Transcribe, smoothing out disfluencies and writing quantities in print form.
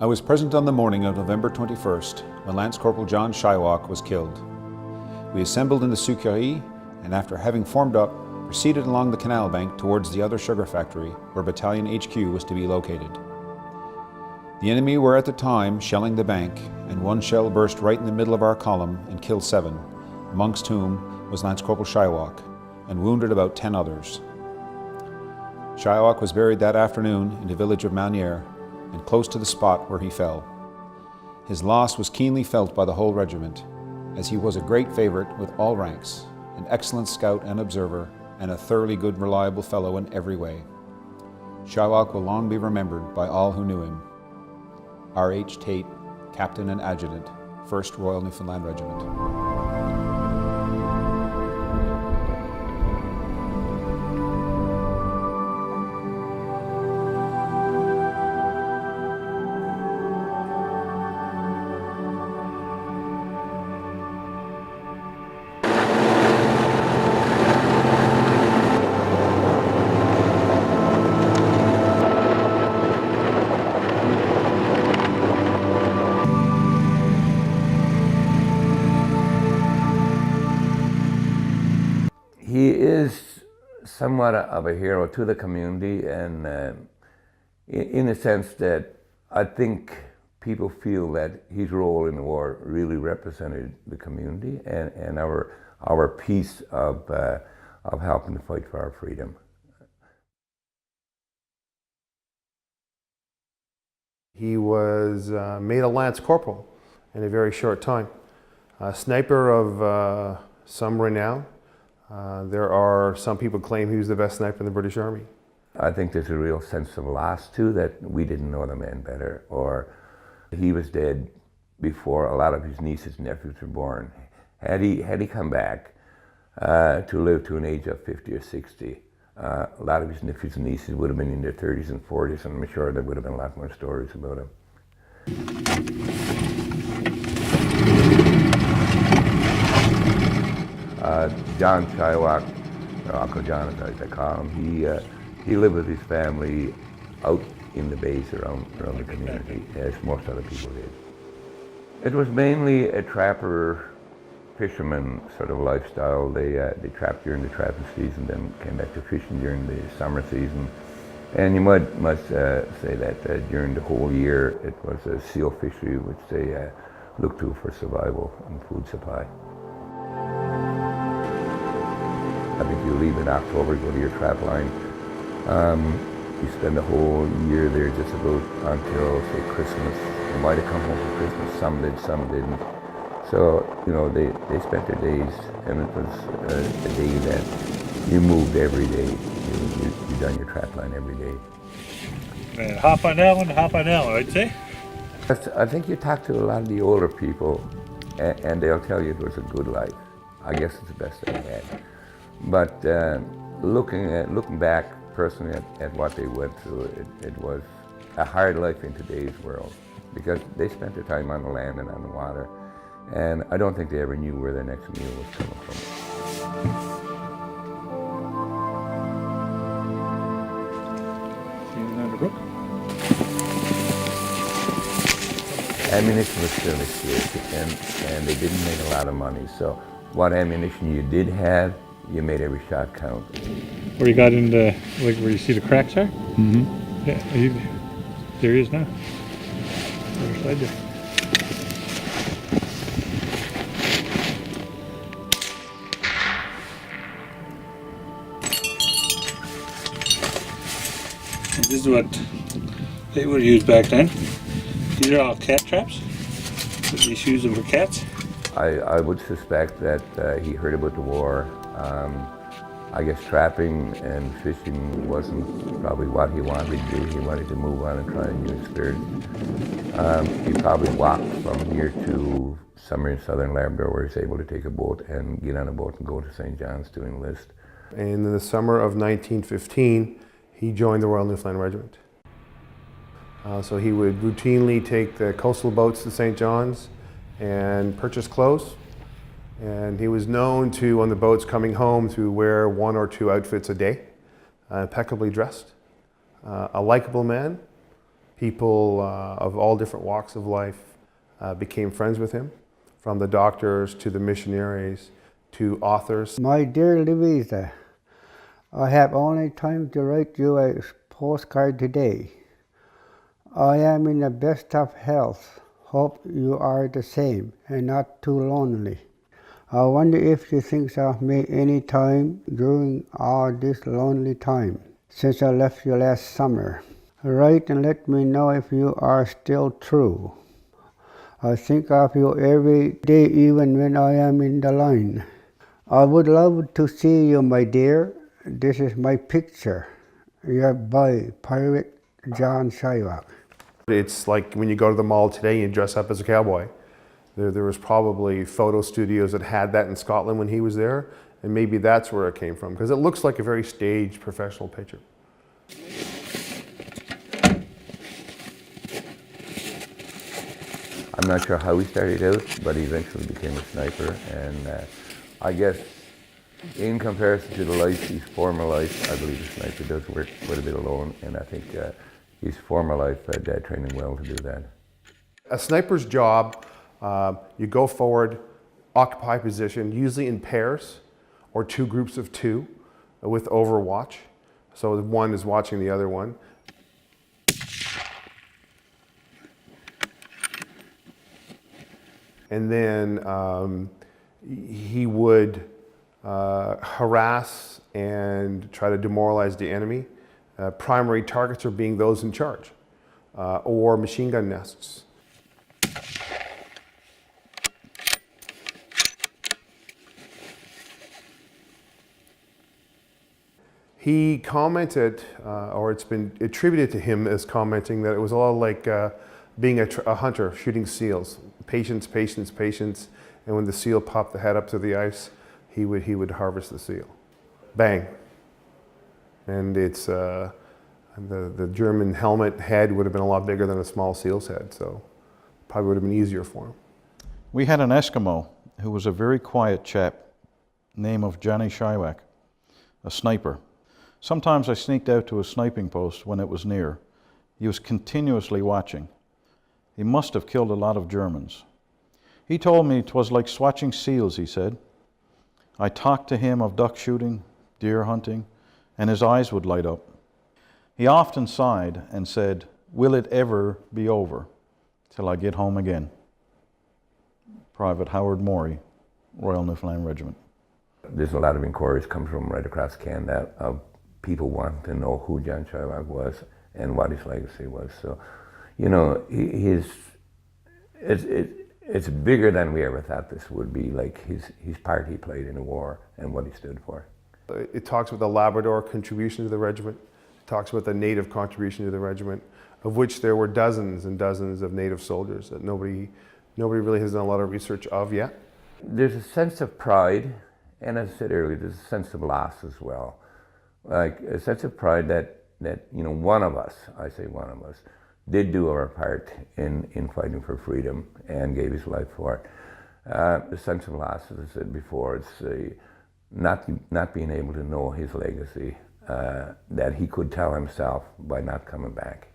I was present on the morning of November 21st when Lance Corporal John Shylock was killed. We assembled in the Sucrerie and after having formed up, proceeded along the canal bank towards the other sugar factory where Battalion HQ was to be located. The enemy were at the time shelling the bank and one shell burst right in the middle of our column and killed 7, amongst whom was Lance Corporal Shylock, and wounded about 10 others. Shylock was buried that afternoon in the village of Manière and close to the spot where he fell. His loss was keenly felt by the whole regiment, as he was a great favorite with all ranks, an excellent scout and observer, and a thoroughly good, reliable fellow in every way. Shylock will long be remembered by all who knew him. R.H. Tate, Captain and Adjutant, 1st Royal Newfoundland Regiment. He is somewhat of a hero to the community, and in the sense that I think people feel that his role in the war really represented the community and our piece of helping to fight for our freedom. He was made a Lance Corporal in a very short time. A sniper of some renown. There are some people claim he was the best sniper in the British Army. I think there's a real sense of loss too, that we didn't know the man better, or he was dead before a lot of his nieces and nephews were born. Had he come back to live to an age of 50 or 60, a lot of his nephews and nieces would have been in their 30s and 40s, and I'm sure there would have been a lot more stories about him. John Shylock, or Uncle John as I call him, he lived with his family out in the bays around the community, as most other people did. It was mainly a trapper, fisherman sort of lifestyle. They trapped during the trapping season, then came back to fishing during the summer season. And you must say that during the whole year it was a seal fishery which they looked to for survival and food supply. I think you leave in October, go to your trap line. You spend the whole year there just about until, say, Christmas. You might have come home for Christmas, some did, some didn't. So, you know, they spent their days, and it was a day that you moved every day. You done your trap line every day. And half an hour, I'd say. I think you talk to a lot of the older people, and they'll tell you it was a good life. I guess it's the best they had. But looking back personally at what they went through, it was a hard life in today's world, because they spent their time on the land and on the water, and I don't think they ever knew where their next meal was coming from. Ammunition was still scarce, and they didn't make a lot of money, so what ammunition you did have, you made every shot count. Where you got into, like where you see the cracks are? Mm-hmm. Yeah, there he is now. Other side there. And this is what they would use back then. These are all cat traps. They used to use them for cats. I would suspect that he heard about the war. I guess trapping and fishing wasn't probably what he wanted to do. He wanted to move on and try a new experience. He probably walked from here to somewhere in southern Labrador where he was able to take a boat and get on a boat and go to St. John's to enlist. And in the summer of 1915, he joined the Royal Newfoundland Regiment. So he would routinely take the coastal boats to St. John's and purchase clothes. And he was known to, on the boats coming home, to wear 1 or 2 outfits a day, impeccably dressed. A likable man. People of all different walks of life became friends with him, from the doctors to the missionaries to authors. My dear Louisa, I have only time to write you a postcard today. I am in the best of health. Hope you are the same and not too lonely. I wonder if you think of me any time during all this lonely time since I left you last summer. Write and let me know if you are still true. I think of you every day, even when I am in the line. I would love to see you, my dear. This is my picture. Your boy, Pirate John Shylock. It's like when you go to the mall today and dress up as a cowboy. There was probably photo studios that had that in Scotland when he was there, and maybe that's where it came from, because it looks like a very staged professional picture. I'm not sure how he started out, but he eventually became a sniper, and I guess in comparison to the life, his former life, I believe a sniper does work quite a bit alone, and I think his former life trained him well to do that. A sniper's job, you go forward, occupy position, usually in pairs or two groups of two with overwatch. So one is watching the other one. And then he would harass and try to demoralize the enemy. Primary targets are being those in charge, or machine gun nests. He commented, or it's been attributed to him as commenting, that it was a lot like being a hunter shooting seals. Patience, patience, patience, and when the seal popped the head up to the ice, he would harvest the seal. Bang. And it's the German helmet head would have been a lot bigger than a small seal's head, so probably would have been easier for him. We had an Eskimo who was a very quiet chap, name of Johnny Shylock, a sniper. Sometimes I sneaked out to a sniping post when it was near. He was continuously watching. He must have killed a lot of Germans. He told me 'twas like swatching seals, he said. I talked to him of duck shooting, deer hunting, and his eyes would light up. He often sighed and said, "Will it ever be over till I get home again?" Private Howard Morey, Royal Newfoundland Regiment. There's a lot of inquiries come from right across Canada of people wanting to know who John Shylock was and what his legacy was. So, you know, it's bigger than we ever thought this would be, like his part he played in the war and what he stood for. It talks about the Labrador contribution to the regiment. It talks about the Native contribution to the regiment, of which there were dozens and dozens of Native soldiers that nobody really has done a lot of research of yet. There's a sense of pride, and as I said earlier, there's a sense of loss as well. Like a sense of pride that you know, one of us, I say one of us, did do our part in fighting for freedom and gave his life for it. The sense of loss, as I said before, it's not being able to know his legacy that he could tell himself by not coming back.